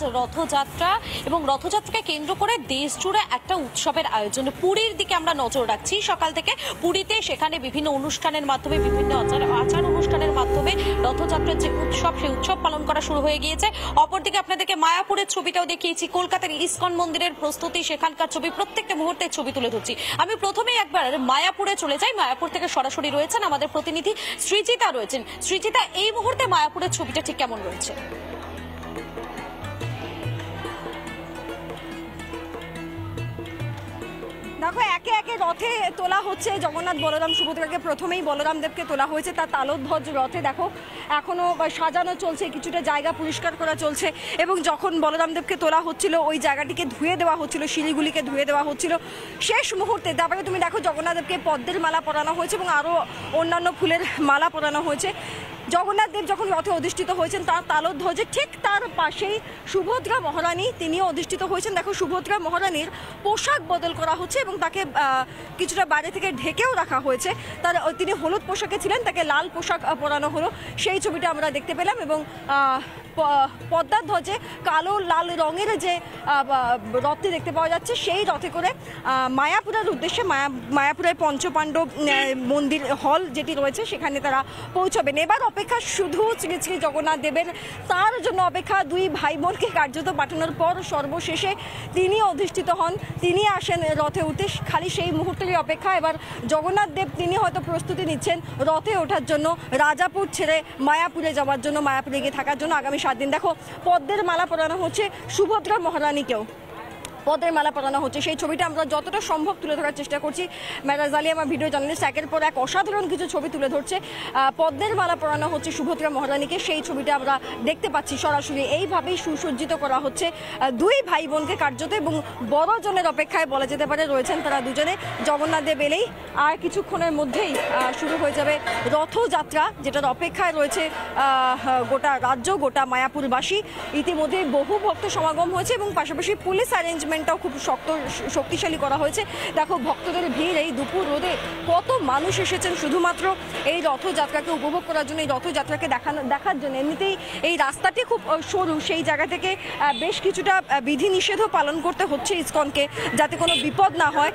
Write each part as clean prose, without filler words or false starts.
রথযাত্রা এবং রথযাত্রাকে কেন্দ্র করে দেশ জুড়ে একটা উৎসবের আয়োজন। পুরীর দিকে আমরা নজর রাখছি সকাল থেকে। পুরীতে সেখানে বিভিন্ন অনুষ্ঠানের মাধ্যমে, বিভিন্ন আচার অনুষ্ঠানের মাধ্যমে রথযাত্রার যে উৎসব, সেই উৎসব পালন করা শুরু হয়ে গিয়েছে। অপরদিকে আপনাদেরকে মায়াপুরের ছবিটাও দেখিয়েছি, কলকাতার ইসকন মন্দিরের প্রস্তুতি, সেখানকার ছবি, প্রত্যেকটা মুহূর্তের ছবি তুলে ধরছি। আমি প্রথমেই একবার মায়াপুরে চলে যাই। মায়াপুর থেকে সরাসরি রয়েছেন আমাদের প্রতিনিধি সৃজিতা রয়েছেন। সৃজিতা, এই মুহূর্তে মায়াপুরের ছবিটা ঠিক কেমন রয়েছে? দেখো, একে একে রথে তোলা হচ্ছে জগন্নাথ বলরাম সুভদ্রাকে। প্রথমেই বলরাম দেবকে তোলা হয়েছে তার তালধ্বজ রথে। দেখো, এখনো সাজানো চলছে, কিছুটা জায়গা পরিষ্কার করা চলছে এবং যখন বলরাম দেবকে তোলা হচ্ছিল ওই জায়গাটিকে ধুয়ে দেওয়া হচ্ছিল, সিঁড়িগুলিকে ধুয়ে দেওয়া হচ্ছিল শেষ মুহূর্তে। তারপরে তুমি দেখো জগন্নাথ দেবকে পদ্মের মালা পরানো হয়েছে এবং আরও অন্যান্য ফুলের মালা পরানো হয়েছে। জগন্নাথ দেব যখন রথে অধিষ্ঠিত হয়েছেন তার তালধ্বজে ঠিক তার পাশেই সুভদ্রা মহারানী তিনিও অধিষ্ঠিত হয়েছেন। দেখো, সুভদ্রা মহারানীর পোশাক বদল করা হচ্ছে এবং তাকে কিছুটা বাইরে থেকে ঢেকেও রাখা হয়েছে। তিনি হলুদ পোশাকে ছিলেন, তাকে লাল পোশাক পরানো হলো, সেই ছবিটা আমরা দেখতে পেলাম। এবং পদ্মার ধ্বজে কালো লাল রঙের যে রথটি দেখতে পাওয়া যাচ্ছে, সেই রথে করে মায়াপুরের উদ্দেশ্যে, মায়াপুরের পঞ্চপাণ্ডব মন্দির হল যেটি রয়েছে সেখানে তারা পৌঁছবেন। এবার অপেক্ষা শুধু শ্রী শ্রী জগন্নাথ দেবের, তার জন্য অপেক্ষা। দুই ভাই বোনকে কার্যত পাঠানোর পর সর্বশেষে তিনি অধিষ্ঠিত হন, তিনি আসেন রথে উঠতে, খালি সেই মুহূর্তেরই অপেক্ষা। এবার জগন্নাথ দেব তিনি হয়তো প্রস্তুতি নিচ্ছেন রথে ওঠার জন্য, রাজাপুর ছেড়ে মায়াপুরে যাওয়ার জন্য, মায়াপুরে গিয়ে থাকার জন্য আগামী 7 দিন। দেখো, পদ্মের মালা পরানো হচ্ছে সুভদ্রা মহারানীকেও, পদ্মের মালা পরানো হচ্ছে। সেই ছবিটা আমরা যতটা সম্ভব তুলে ধরার চেষ্টা করছি। মেরাজ আলী আমার ভিডিও জার্নালিস্ট একের পর এক অসাধারণ কিছু ছবি তুলে ধরছে। পদ্মের মালা পরানো হচ্ছে সুভদ্রা মহারানীকে, সেই ছবিটা আমরা দেখতে পাচ্ছি সরাসরি। এইভাবেই সুসজ্জিত করা হচ্ছে দুই ভাই বোনকে কার্যত, এবং বড় জনের অপেক্ষায় বলা যেতে পারে রয়েছেন তারা দুজনে। জগন্নাথ দেব এলেই আর কিছুক্ষণের মধ্যেই শুরু হয়ে যাবে রথযাত্রা, যেটার অপেক্ষায় রয়েছে গোটা রাজ্য, গোটা মায়াপুরবাসী। ইতিমধ্যেই বহু ভক্ত সমাগম হয়েছে এবং পাশাপাশি পুলিশ অ্যারেঞ্জমেন্টটাও খুব শক্তিশালী করা হয়েছে। দেখো, ভক্তদের ভিড়, এই দুপুর রোদে কত মানুষ এসেছেন শুধুমাত্র এই রথযাত্রাকে উপভোগ করার জন্য, এই রথযাত্রাকে দেখার জন্য। এমনিতেই এই রাস্তাটি খুব সরু, সেই জায়গা থেকে বেশ কিছুটা বিধিনিষেধও পালন করতে হচ্ছে ইসকনকে, যাতে কোনো বিপদ না হয়,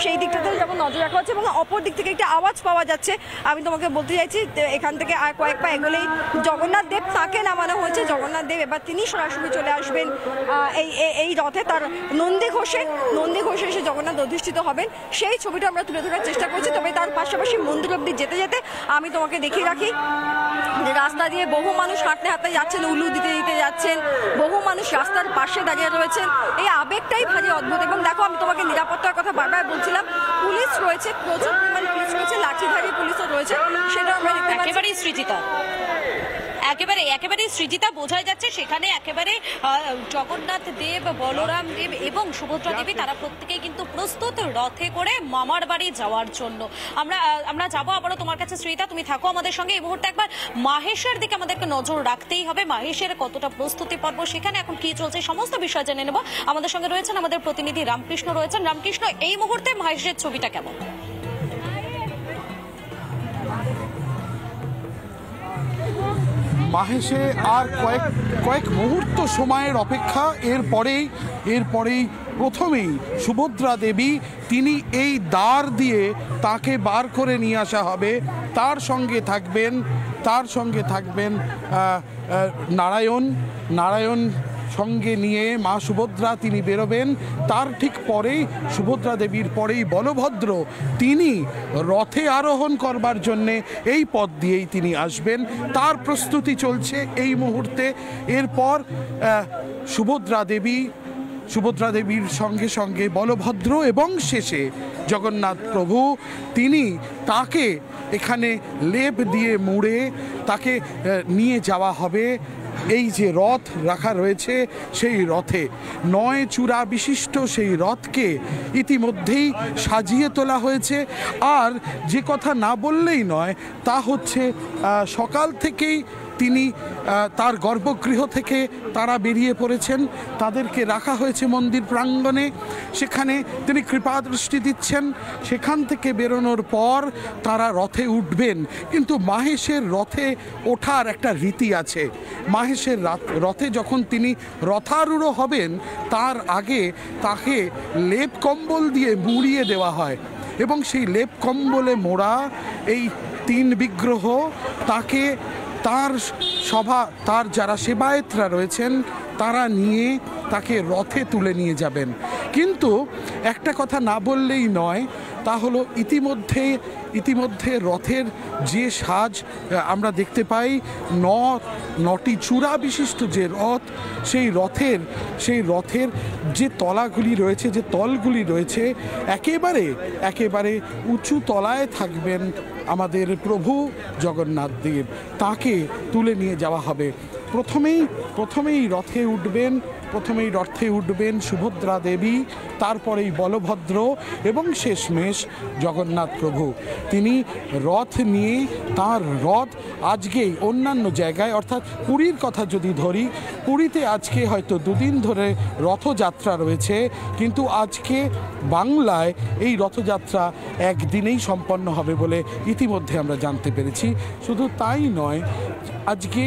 সেই দিকটাতে যেমন নজর রাখা হচ্ছে। এবং অপর দিক থেকে একটা আওয়াজ পাওয়া যাচ্ছে, আমি তোমাকে বলতে চাইছি, এখান থেকে আর কয়েক পা এগোলেই জগন্নাথ দেব, তাকে নামানো হয়েছে। জগন্নাথ দেব এবার তিনি সরাসরি চলে আসবেন এই রথে, তার নন্দী ঘোষে এসে জগন্নাথ অধিষ্ঠিত হবেন, সেই ছবিটা আমরা তুলে ধরার চেষ্টা করছি। তবে তার পাশাপাশি মন্দির অব্দি যেতে যেতে আমি তোমাকে দেখিয়ে রাখি, রাস্তা দিয়ে বহু মানুষ হাঁটতে হাঁটতে যাচ্ছেন, উলু দিতে দিতে যাচ্ছেন, বহু মানুষ রাস্তার পাশে দাঁড়িয়ে রয়েছেন। এই আবেগটাই ভারী অদ্ভুত। এবং দেখো, আমি তোমাকে নিরাপত্তার কথা বারবার বলছিলাম, পুলিশ রয়েছে, প্রচুর পরিমাণ পুলিশ রয়েছে, লাঠিধারী পুলিশও রয়েছে, সেটা আমরা দেখতে পাচ্ছি। একেবারেই সৃজিতা, একেবারে সৃজিতা, বোঝাই যাচ্ছে সেখানে একেবারে জগন্নাথ দেব, বলরাম দেব এবং সুভদ্রা দেবী তারা প্রত্যেকেই কিন্তু প্রস্তুত রথে করে মামার বাড়ি যাওয়ার জন্য। আমরা যাবো আবারও তোমার কাছে সৃজিতা, তুমি থাকো আমাদের সঙ্গে। এই মুহূর্তে একবার মাহেশের দিকে আমাদেরকে নজর রাখতেই হবে। মাহেশের কতটা প্রস্তুতি পর্ব, সেখানে এখন কি চলছে, সমস্ত বিষয় জেনে নেব। আমাদের সঙ্গে রয়েছেন আমাদের প্রতিনিধি রামকৃষ্ণ রয়েছেন। রামকৃষ্ণ, এই মুহূর্তে মাহেশের ছবিটা কেমন? মাহেশে আর কয়েক মুহূর্ত সময়ের অপেক্ষা। এরপরেই প্রথমেই সুভদ্রা দেবী, তিনি এই দ্বার দিয়ে তাকে বার করে নিয়ে আসা হবে। তার সঙ্গে থাকবেন নারায়ণ সঙ্গে নিয়ে মা সুভদ্রা তিনি বেরোবেন। তার ঠিক পরেই, সুভদ্রা দেবীর পরেই বলভদ্র, তিনি রথে আরোহণ করবার জন্যে এই পথ দিয়েই তিনি আসবেন। তার প্রস্তুতি চলছে এই মুহূর্তে। এরপর সুভদ্রা দেবীর সঙ্গে সঙ্গে বলভদ্র এবং শেষে জগন্নাথ প্রভু, তাকে এখানে লেপ দিয়ে মুড়ে তাকে নিয়ে যাওয়া হবে। এই যে রথ রাখা রয়েছে, সেই রথে 9 চূড়া বিশিষ্ট সেই রথকে ইতিমধ্যেই সাজিয়ে তোলা হয়েছে। আর যে কথা না বললেই নয়, তা হচ্ছে সকাল থেকেই তিনি তার গর্ভগৃহ থেকে তারা বেরিয়ে পড়েছেন, তাদেরকে রাখা হয়েছে মন্দির প্রাঙ্গণে, সেখানে তিনি কৃপা দৃষ্টি দিচ্ছেন। সেখান থেকে বেরোনোর পর তারা রথে উঠবেন, কিন্তু মাহেশের রথে ওঠার একটা রীতি আছে। মাহেশের রথে যখন তিনি রথারূঢ় হবেন তার আগে তাকে লেপ কম্বল দিয়ে মুড়িয়ে দেওয়া হয়, এবং সেই লেপ কম্বলে মোড়া এই 3 বিগ্রহ তাকে তার যারা সেবায়েতরা রয়েছেন তারা নিয়ে তাকে রথে তুলে নিয়ে যাবেন। কিন্তু একটা কথা না বললেই নয়, তা হলো ইতিমধ্যে রথের যে সাজ আমরা দেখতে পাই, 9টি চূড়া বিশিষ্ট যে রথ, সেই রথের যে তলাগুলি রয়েছে, যে তলগুলি রয়েছে, একেবারে উঁচু তলায় থাকবেন আমাদের প্রভু জগন্নাথ দেব। তাকে তুলে নিয়ে যাওয়া হবে। প্রথমেই রথে উঠবেন সুভদ্রা দেবী, তারপরেই বলভদ্র এবং শেষমেশ জগন্নাথ প্রভু। তিনি রথ নিয়ে তার রথ আজকেই অন্যান্য জায়গায়, অর্থাৎ পুরীর কথা যদি ধরি, পুরীতে আজকে হয়তো 2 দিন ধরে রথযাত্রা রয়েছে, কিন্তু আজকে বাংলায় এই রথযাত্রা একদিনেই সম্পন্ন হবে বলে ইতিমধ্যে আমরা জানতে পেরেছি। শুধু তাই নয়, আজকে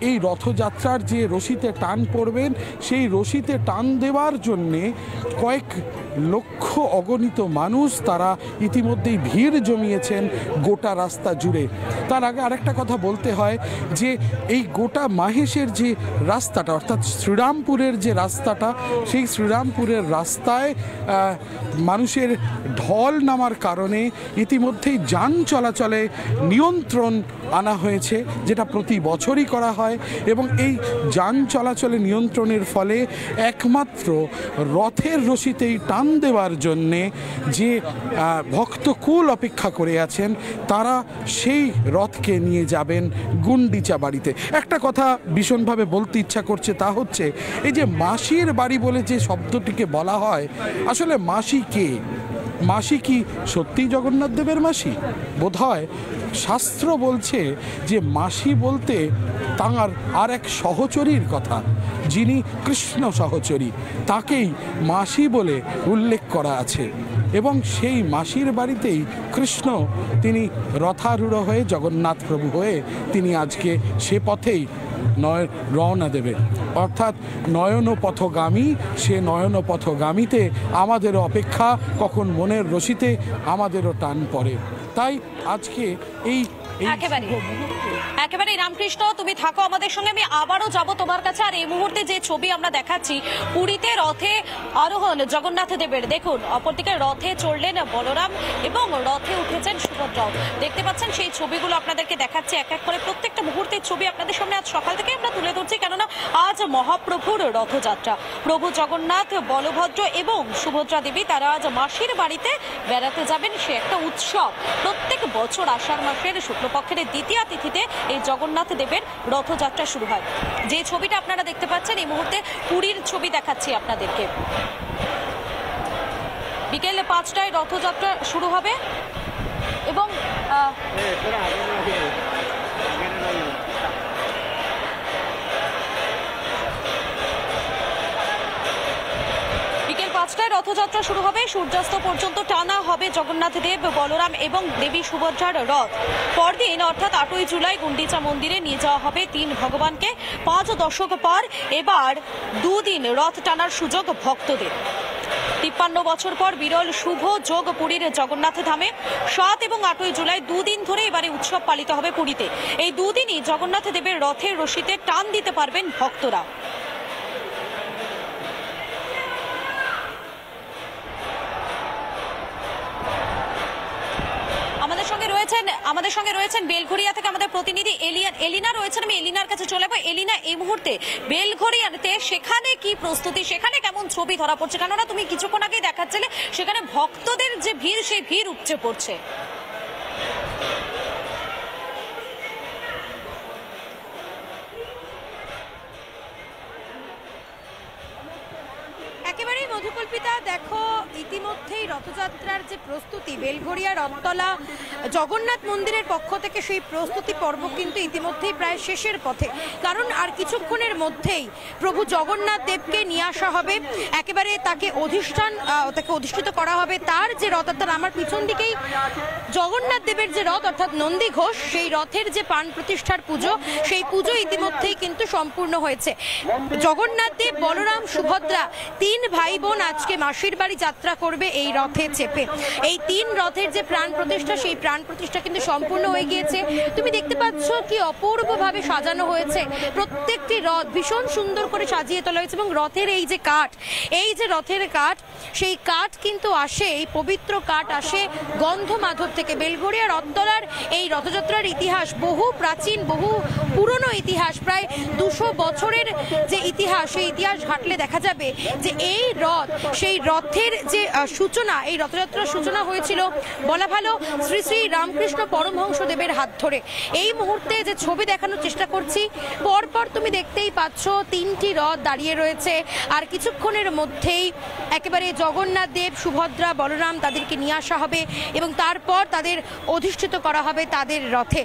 এই রথযাত্রার যে রশিতে টান পড়বেন, সেই রশিতে টান দেওয়ার জন্যে কয়েক লক্ষ অগণিত মানুষ তারা ইতিমধ্যেই ভিড় জমিয়েছেন গোটা রাস্তা জুড়ে। তার আগে আরেকটা কথা বলতে হয় যে এই গোটা মাহেশের যে রাস্তাটা, অর্থাৎ শ্রীরামপুরের যে রাস্তাটা, সেই শ্রীরামপুরের রাস্তায় মানুষের ঢল নামার কারণে ইতিমধ্যেই যান চলাচলে নিয়ন্ত্রণ আনা হয়েছে, যেটা প্রতি বছরই করা হয়। এবং এই যান চলাচলে নিয়ন্ত্রণের ফলে একমাত্র রথের রশিতেই টান দেওয়ার জন্যে যে ভক্তকুল অপেক্ষা করে আছেন, তারা সেই রথকে নিয়ে যাবেন গুন্ডিচা বাড়িতে। একটা কথা ভীষণভাবে বলতে ইচ্ছা করছে, তা হচ্ছে এই যে মাসির বাড়ি বলে যে শব্দটিকে বলা হয়, আসলে মাসি কে? মাসি কি সত্যিই জগন্নাথ দেবের মাসি? বোধহয় শাস্ত্র বলছে যে মাসি বলতে তাঁর আর এক সহচরীর কথা, যিনি কৃষ্ণ সহচরী, তাকেই মাসি বলে উল্লেখ করা আছে। এবং সেই মাসির বাড়িতেই কৃষ্ণ তিনি রথারূঢ় হয়ে, জগন্নাথ প্রভু হয়ে তিনি আজকে সে পথেই রওনা দেবে। অর্থাৎ নয়নপথগামী, সে নয়নপথগামীতে আমাদেরও অপেক্ষা, কখন মনের রশিতে আমাদেরও টান পড়ে। তাই আজকে এই একেবারে রামকৃষ্ণ, তুমি থাকো আমাদের সঙ্গে, আমি আবারও যাব তোমার কাছে। আর এই মুহূর্তে যে ছবি আমরা দেখাচ্ছি, পুরীতে রথে আরোহণ জগন্নাথ দেবের, দেখুন অপরদিকে রথে চড়লেন বলরাম এবং রথে উঠেছেন সুভদ্রাও। দেখতে পাচ্ছেন সেই ছবিগুলো আপনাদেরকে দেখাচ্ছি এক এক করে, প্রত্যেকটা মুহূর্তের ছবি আপনাদের সামনে আজ সকাল থেকে আমরা তুলে ধরছি, কেননা আজ মহাপ্রভুর রথযাত্রা। প্রভু জগন্নাথ, বলভদ্র এবং সুভদ্রা দেবী তারা আজ মাসির বাড়িতে বেড়াতে যাবেন। সে একটা উৎসব। প্রত্যেক বছর আষাঢ় মাসের শুক্লপক্ষের দ্বিতীয়া তিথিতে এই জগন্নাথ দেবের রথযাত্রা শুরু হয়। যে ছবিটা আপনারা দেখতে পাচ্ছেন এই মুহূর্তে পুরীর ছবি দেখাচ্ছি আপনাদেরকে। বিকেল 5টায় রথযাত্রা শুরু হবে এবং রথযাত্রা শুরু হবে। সূর্যাস্ত পর্যন্ত টানা হবে জগন্নাথ দেব, বলরাম এবং দেবী সুভদ্রার রথ। পরদিন অর্থাৎ 8ই জুলাই গুন্ডিচা মন্দিরে নিয়ে যাওয়া হবে 3 ভগবানকে। 5 দশক পর এবার 2 দিন রথ টানার সুযোগ ভক্তদের। 53 বছর পর বিরল শুভ যোগ পুরীর জগন্নাথ ধামে। 7 এবং 8ই জুলাই 2 দিন ধরে এবারে উৎসব পালিত হবে পুরীতে। এই 2 দিনই জগন্নাথ দেবের রথের রশিতে টান দিতে পারবেন ভক্তরা। আমাদের সঙ্গে রয়েছেন বেলঘরিয়া থেকে আমাদের প্রতিনিধি এলিনা রয়েছেন। আমি এলিনার কাছে চলে যাবো। এলিনা, এই মুহূর্তে বেলঘরিয়াতে সেখানে কি প্রস্তুতি, সেখানে কেমন ছবি ধরা পড়ছে? কেননা তুমি কিছুক্ষণ আগেই দেখাচ্ছিলে সেখানে ভক্তদের যে ভিড়, সেই ভিড় উপচে পড়ছে। একেবারেই মধুকল্পিতা, দেখো ইতিমধ্যেই রথযাত্রার যে প্রস্তুতি, বেলঘরিয়া রথতলা জগন্নাথ মন্দিরের পক্ষ থেকে সেই প্রস্তুতি পর্ব কিন্তু ইতিমধ্যেই প্রায় শেষের পথে। কারণ আর কিছুক্ষণের মধ্যেই প্রভু জগন্নাথ দেবকে নিয়ে আসা হবে, একেবারে তাকে অধিষ্ঠিত করা হবে। তার যে রথ, অর্থাৎ আমার পিছন দিকেই জগন্নাথ দেবের যে রথ অর্থাৎ নন্দী ঘোষ, সেই রথের যে প্রাণ প্রতিষ্ঠার পুজো, সেই পুজো ইতিমধ্যেই কিন্তু সম্পূর্ণ হয়েছে। জগন্নাথ দেব, বলরাম, সুভদ্রা তিন ভাই বোন আজকে মাসির বাড়ি যাত্রা করবে এই রথে চেপে। এই তিন রথের যে প্রাণ প্রতিষ্ঠা, সেই প্রাণ প্রতিষ্ঠা কিন্তু সম্পূর্ণ হয়ে গিয়েছে। তুমি দেখতে পাচ্ছ কি অপূর্বভাবে সাজানো হয়েছে, প্রত্যেকটি রথ ভীষণ সুন্দর করে সাজিয়ে তোলা হয়েছে। এবং রথের এই যে কাঠ, এই যে রথের কাঠ, সেই কাঠ কিন্তু আসে, এই পবিত্র কাঠ আসে গন্ধমাধব থেকে। বেলঘরিয়া রথতলার এই রথযাত্রার ইতিহাস বহু প্রাচীন, বহু পুরনো ইতিহাস, প্রায় 200 বছরের যে ইতিহাস, সেই ইতিহাস ঘাটলে দেখা যাবে যে এই রথ, সেই রথের যে সূচনা, এই রথযাত্রার সূচনা হয়েছিল বলা ভালো শ্রী শ্রী রামকৃষ্ণ পরমহংস দেবের হাত ধরে। এই মুহূর্তে যে ছবি দেখানোর চেষ্টা করছি, পরপর তুমি দেখতেই পাচ্ছ তিনটি রথ দাঁড়িয়ে রয়েছে। আর কিছুক্ষণের মধ্যেই একেবারে জগন্নাথ দেব, সুভদ্রা, বলরাম তাদেরকে নিয়ে আসা হবে এবং তারপর তাদের অধিষ্ঠিত করা হবে তাদের রথে।